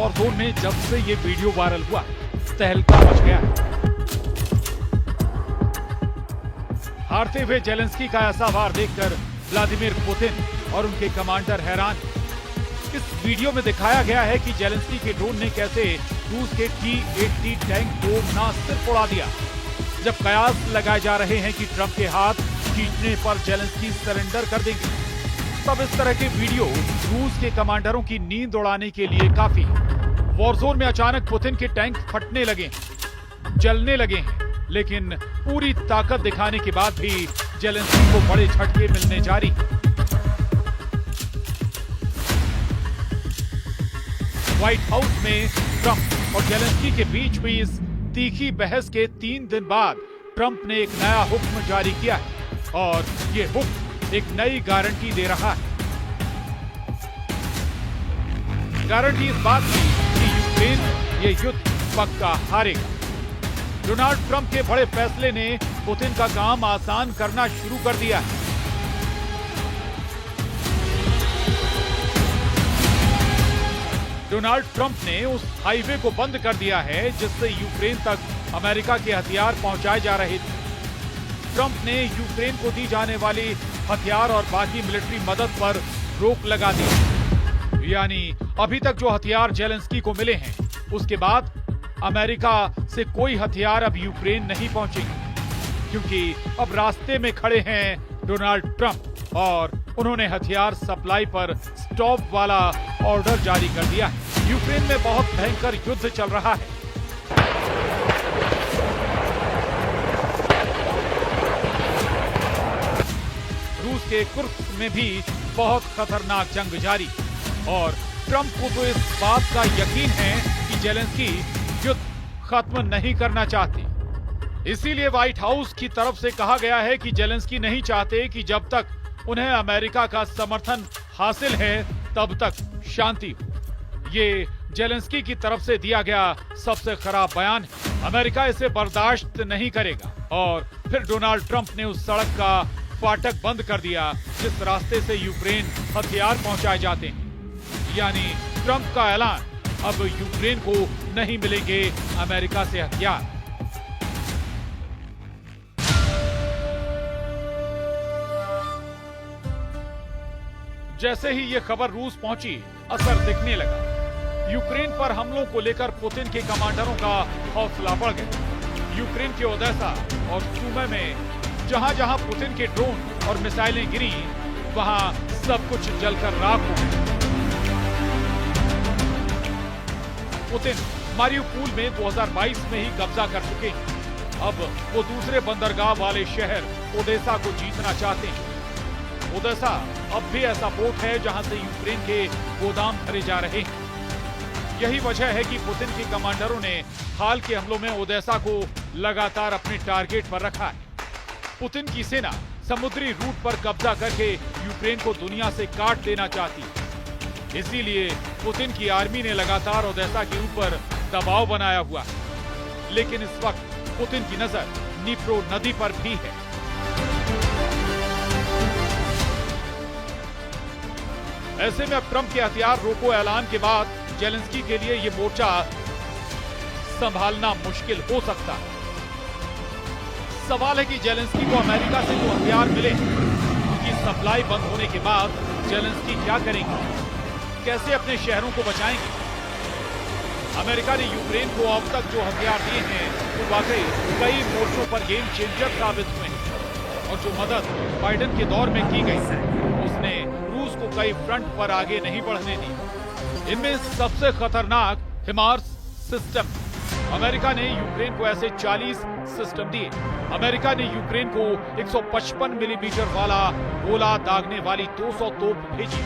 Warzone में जब से ये वीडियो वायरल हुआ, तहलका मच गया है। हारते हुए जेलेंस्की का ऐसा वार देखकर व्लादिमीर पुतिन और उनके कमांडर हैरान। इस वीडियो में दिखाया गया है कि जेलेंस्की के ड्रोन ने कैसे रूस के T-80 टैंक को ना सिर्फ उड़ा दिया, जब कयास लगाए जा रहे हैं कि ट्रंप के हाथ खींचने पर जेलेंस्की सरेंडर कर देंगे, तब इस तरह के वीडियो रूस के कमांडरों की नींद उड़ाने के लिए काफी है। वॉरजोन में अचानक पुतिन के टैंक फटने लगे, जलने लगे हैं, लेकिन पूरी ताकत दिखाने के बाद भी जेलेंस्की को बड़े झटके मिलने जारी। व्हाइट हाउस में ट्रंप और जेलेंस्की के बीच हुई इस तीखी बहस के 3 दिन बाद ट्रंप ने एक नया हुक्म जारी किया है और ये हुक्म एक नई गारंटी दे रहा है। गारंटी इस बात की कि यूक्रेन ये युद्ध पक्का हारेगा। डोनाल्ड ट्रंप के बड़े फैसले ने पुतिन का काम आसान करना शुरू कर दिया है। डोनाल्ड ट्रंप ने उस हाईवे को बंद कर दिया है जिससे यूक्रेन तक अमेरिका के हथियार पहुंचाए जा रहे थे। ट्रंप ने यूक्रेन को दी जाने वाली हथियार और बाकी मिलिट्री मदद पर रोक लगा दी। यानी अभी तक जो हथियार जेलेंस्की को मिले हैं, उसके बाद अमेरिका से कोई हथियार अब यूक्रेन नहीं पहुंचेंगे, क्योंकि अब रास्ते में खड़े हैं डोनाल्ड ट्रंप और उन्होंने हथियार सप्लाई पर स्टॉप वाला ऑर्डर जारी कर दिया है। यूक्रेन में बहुत भयंकर युद्ध चल रहा है। रूस के कुर्स्क में भी बहुत खतरनाक जंग जारी और ट्रंप को तो इस बात का यकीन है कि जेलेंस्की युद्ध खत्म नहीं करना चाहते। इसीलिए व्हाइट हाउस की तरफ से कहा गया है कि जेलेंस्की नहीं चाहते कि जब तक उन्हें अमेरिका का समर्थन हासिल है तब तक शांति हो। ये जेलेंस्की की तरफ से दिया गया सबसे खराब बयान है। अमेरिका इसे बर्दाश्त नहीं करेगा। और फिर डोनाल्ड ट्रंप ने उस सड़क का फाटक बंद कर दिया जिस रास्ते से यूक्रेन हथियार पहुंचाए जाते हैं। यानी ट्रंप का ऐलान, अब यूक्रेन को नहीं मिलेंगे अमेरिका से हथियार। जैसे ही ये खबर रूस पहुंची, असर दिखने लगा। यूक्रेन पर हमलों को लेकर पुतिन के कमांडरों का हौसला बढ़ गया। यूक्रेन के ओदेसा और सुमी में जहां जहां पुतिन के ड्रोन और मिसाइलें गिरी, वहां सब कुछ जलकर राख हो गया। पुतिन मारियुपोल में 2022 में ही कब्जा कर चुके हैं। अब वो दूसरे बंदरगाह वाले शहर ओदेसा को जीतना चाहते हैं। ओदेसा अब भी ऐसा पोर्ट है जहां से यूक्रेन के गोदाम भरे जा रहे हैं। यही वजह है कि पुतिन के कमांडरों ने हाल के हमलों में ओदेसा को लगातार अपने टारगेट पर रखा है। पुतिन की सेना समुद्री रूट पर कब्जा करके यूक्रेन को दुनिया से काट देना चाहती है। इसीलिए पुतिन की आर्मी ने लगातार ओदेसा के ऊपर दबाव बनाया हुआ है। लेकिन इस वक्त पुतिन की नजर नीप्रो नदी पर भी है। ऐसे में अब ट्रंप के हथियार रोको ऐलान के बाद जेलेंस्की के लिए ये मोर्चा संभालना मुश्किल हो सकता है। सवाल है कि जेलेंस्की को अमेरिका से जो हथियार मिले, उनकी सप्लाई बंद होने के बाद जेलेंस्की क्या करेंगे, कैसे अपने शहरों को बचाएंगे। अमेरिका ने यूक्रेन को अब तक जो हथियार दिए हैं वो वाकई कई मोर्चों पर गेम चेंजर साबित हुए हैं। और जो मदद बाइडेन के दौर में की गई उसने रूस को कई फ्रंट पर आगे नहीं बढ़ने दी। इनमें सबसे खतरनाक हिमार्स सिस्टम। अमेरिका ने यूक्रेन को ऐसे 40 सिस्टम दिए। अमेरिका ने यूक्रेन को 155 मिलीमीटर वाला गोला दागने वाली 200 तोप भेजी।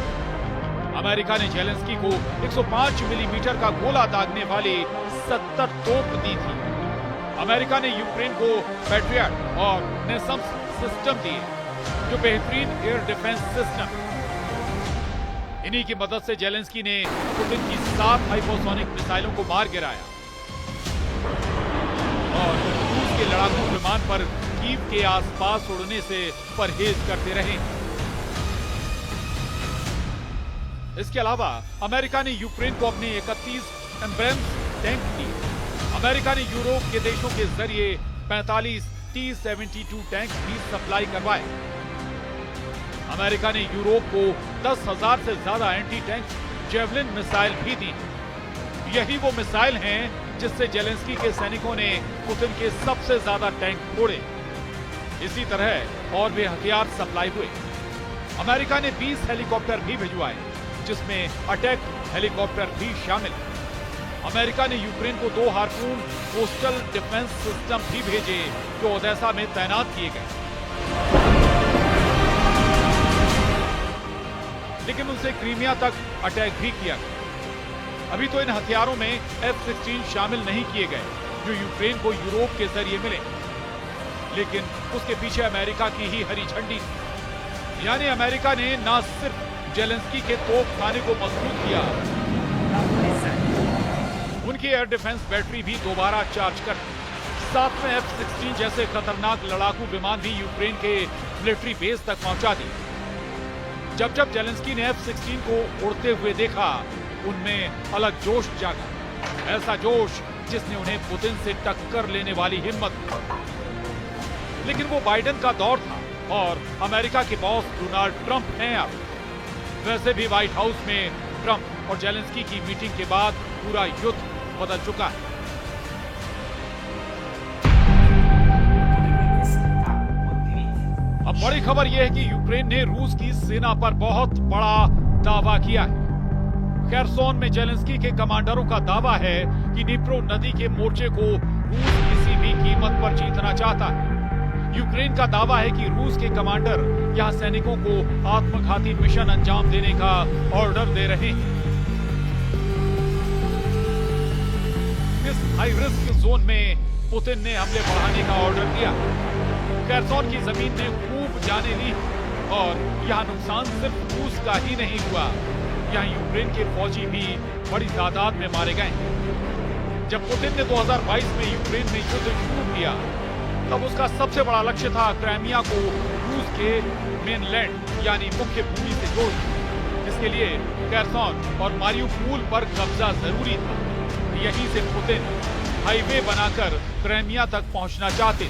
अमेरिका ने जेलेंस्की को 105 मिलीमीटर का गोला दागने वाली 70 तोप दी थी। अमेरिका ने यूक्रेन को पैट्रियट और नेसम्स सिस्टम दिए, जो बेहतरीन एयर डिफेंस सिस्टम। इन्हीं की मदद से जेलेंस्की ने पुतिन की 7 हाइपरसोनिक मिसाइलों को मार गिराया और रूस के लड़ाकू विमान पर कीव के आसपास उड़ने से परहेज करते रहे। इसके अलावा अमेरिका ने यूक्रेन को अपने 31 एम्ब्रेम्स टैंक दी। अमेरिका ने यूरोप के देशों के जरिए 45 T-72 टैंक भी सप्लाई करवाए। अमेरिका ने यूरोप को 10,000 से ज्यादा एंटी टैंक जेवलिन मिसाइल भी दी। यही वो मिसाइल हैं जिससे जेलेंस्की के सैनिकों ने पुतिन के सबसे ज्यादा टैंक फोड़े। इसी तरह और भी हथियार सप्लाई हुए। अमेरिका ने 20 हेलीकॉप्टर भी भिजवाए, जिसमें अटैक हेलीकॉप्टर भी शामिल। अमेरिका ने यूक्रेन को 2 हार्पून कोस्टल डिफेंस सिस्टम भी भेजे, जो ओडेसा में तैनात किए गए। लेकिन उनसे क्रीमिया तक अटैक भी किया गया। अभी तो इन हथियारों में F-16 शामिल नहीं किए गए, जो यूक्रेन को यूरोप के जरिए मिले। लेकिन उसके पीछे अमेरिका की ही हरी झंडी थी। यानी अमेरिका ने न सिर्फ जेलेंस्की के तोपखाने को मजबूत किया, उनकी एयर डिफेंस बैटरी भी दोबारा चार्ज कर, साथ में F-16 जैसे खतरनाक लड़ाकू विमान भी यूक्रेन के मिलिट्री बेस तक पहुंचा दी। जब जब जेलेंस्की ने F-16 को उड़ते हुए देखा, उनमें अलग जोश जागा, ऐसा जोश जिसने उन्हें पुतिन से टक्कर लेने वाली हिम्मत दी। लेकिन वो बाइडेन का दौर था और अमेरिका के बॉस डोनाल्ड ट्रंप हैं अब। वैसे भी व्हाइट हाउस में ट्रंप और जेलेंस्की की मीटिंग के बाद पूरा युद्ध बदल चुका है। अब बड़ी खबर यह है कि यूक्रेन ने रूस की सेना पर बहुत बड़ा दावा किया है। खेरसोन में जेलेंस्की के कमांडरों का दावा है कि निप्रो नदी के मोर्चे को रूस किसी भी कीमत पर जीतना चाहता है। यूक्रेन का दावा है कि रूस के कमांडर यहां सैनिकों को आत्मघाती मिशन अंजाम देने का ऑर्डर दे रहे हैं। इस हाई रिस्क जोन में पुतिन ने हमले बढ़ाने का ऑर्डर दिया। खेरसोन की जमीन ने खूब जाने ली और यहां नुकसान सिर्फ रूस का ही नहीं हुआ, यहां यूक्रेन के फौजी भी बड़ी तादाद में मारे गए। जब पुतिन ने 2022 में यूक्रेन में युद्ध शुरू किया, तब उसका सबसे बड़ा लक्ष्य था क्राइमिया को रूस के मेनलैंड यानी मुख्य भूमि से जोड़ना। इसके लिए खेरसोन और मारियुपोल पर कब्जा जरूरी था। यहीं से पुतिन हाईवे बनाकर क्राइमिया तक पहुंचना चाहते थे।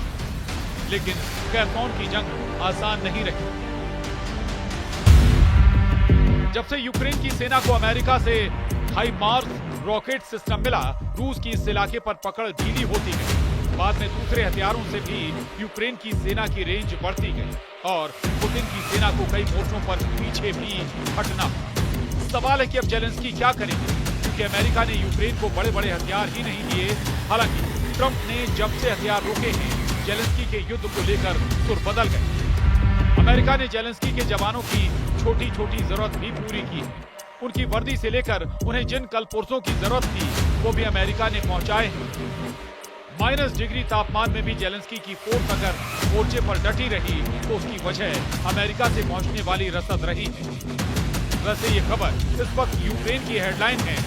लेकिन खेरसोन की जंग आसान नहीं रही। जब से यूक्रेन की सेना को अमेरिका से हाइमार्स रॉकेट सिस्टम मिला, रूस की इस इलाके पर पकड़ ढीली होती गई। बाद में दूसरे हथियारों से भी यूक्रेन की सेना की रेंज बढ़ती गई और पुतिन की सेना को कई मोर्चों पर पीछे भी हटना। सवाल है कि अब जेलेंस्की क्या करेंगे, क्योंकि अमेरिका ने यूक्रेन को बड़े बड़े हथियार ही नहीं दिए। हालांकि ट्रंप ने जब से हथियार रोके हैं, जेलेंस्की के युद्ध को लेकर सुर बदल गए। अमेरिका ने जेलेंस्की के जवानों की छोटी छोटी जरूरत भी पूरी की है। उनकी वर्दी से लेकर उन्हें जिन कलपुर्जों की जरूरत थी, वो भी अमेरिका ने पहुंचाए हैं। -डिग्री तापमान में भी जेलेंस्की की फोर्स अगर मोर्चे पर डटी रही, तो उसकी वजह अमेरिका से पहुंचने वाली रसद रही है। वैसे ये खबर इस वक्त यूक्रेन की हेडलाइन है।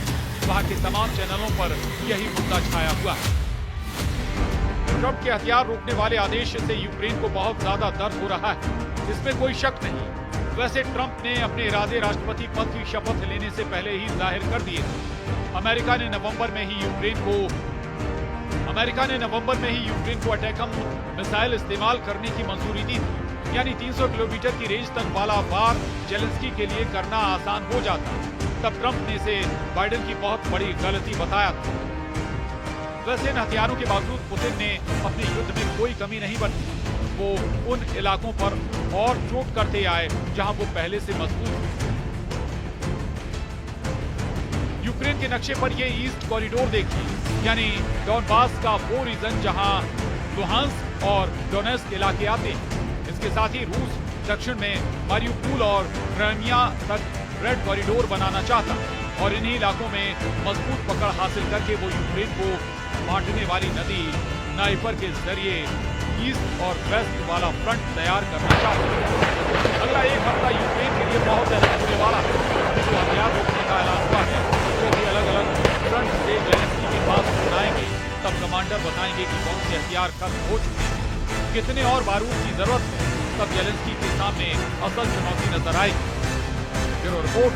वहां के तमाम चैनलों पर यही मुद्दा छाया हुआ है। ट्रंप के हथियार रोकने वाले आदेश से यूक्रेन को बहुत ज्यादा दर्द हो रहा है, इसमें कोई शक नहीं। वैसे ट्रंप ने अपने इरादे राष्ट्रपति पद की शपथ लेने से पहले ही जाहिर कर दिए। अमेरिका ने नवंबर में ही यूक्रेन को अटैकम मिसाइल इस्तेमाल करने की मंजूरी दी थी। यानी 300 किलोमीटर की रेंज तक वाला वार जेलेंस्की के लिए करना आसान हो जाता। तब ट्रंप ने इसे बाइडेन की बहुत बड़ी गलती बताया था। वैसे इन हथियारों के बावजूद पुतिन ने अपने युद्ध में कोई कमी नहीं बरती। वो उन इलाकों पर और चोट करते आए जहां वो पहले से मजबूत थे। यूक्रेन के नक्शे पर ये ईस्ट कॉरिडोर देखिए, यानी डॉनबास का वो रीजन जहां लुहांस्क और डोनेस्क इलाके आते हैं। इसके साथ ही रूस दक्षिण में मारियुपोल और क्राइमिया तक रेड कॉरिडोर बनाना चाहता और इन्हीं इलाकों में मजबूत पकड़ हासिल करके वो यूक्रेन को बांटने वाली नदी नाइपर के जरिए ईस्ट और वेस्ट वाला फ्रंट तैयार करना चाहता है। अगला एक हफ्ता यूक्रेन के लिए बहुत अहम होने वाला है। जो हथियार रोकने का ऐलान हुआ है, वो भी अलग अलग फ्रंट से जेलेंस्की के पास बनाएंगे। तब कमांडर बताएंगे कि कौन से हथियार खत्म हो चुके हैं, कितने और बारूद की जरूरत है। तब जेलेंस्की के सामने असल चुनौती नजर आएगी। Bureau report.